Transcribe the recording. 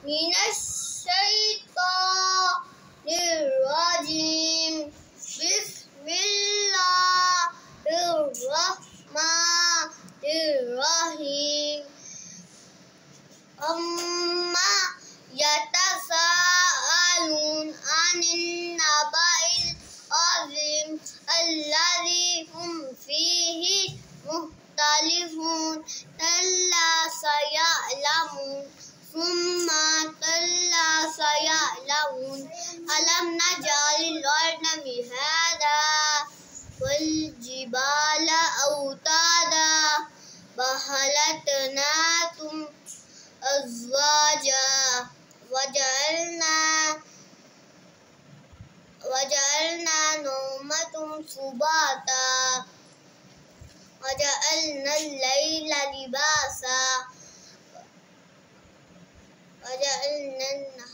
मिनश्शैतानिर्रजीम बिस्मिल्लाहिर्रहमानिर्रहीम अम्मा यतसाअलून अनिन नबइल अज़ीम अल्लज़ी हुम फ़ीही मुख्तलिफ़ून कल्ला सयअलमून सुम्मा कल्ला सयअलमून अलम नजअलिल अर्ज़ मिहादा वल जिबाला औतादा वहलकनाकुम अज़वाजा वजअलना नौमकुम सुबाता वजअलना लिबासा वजअलना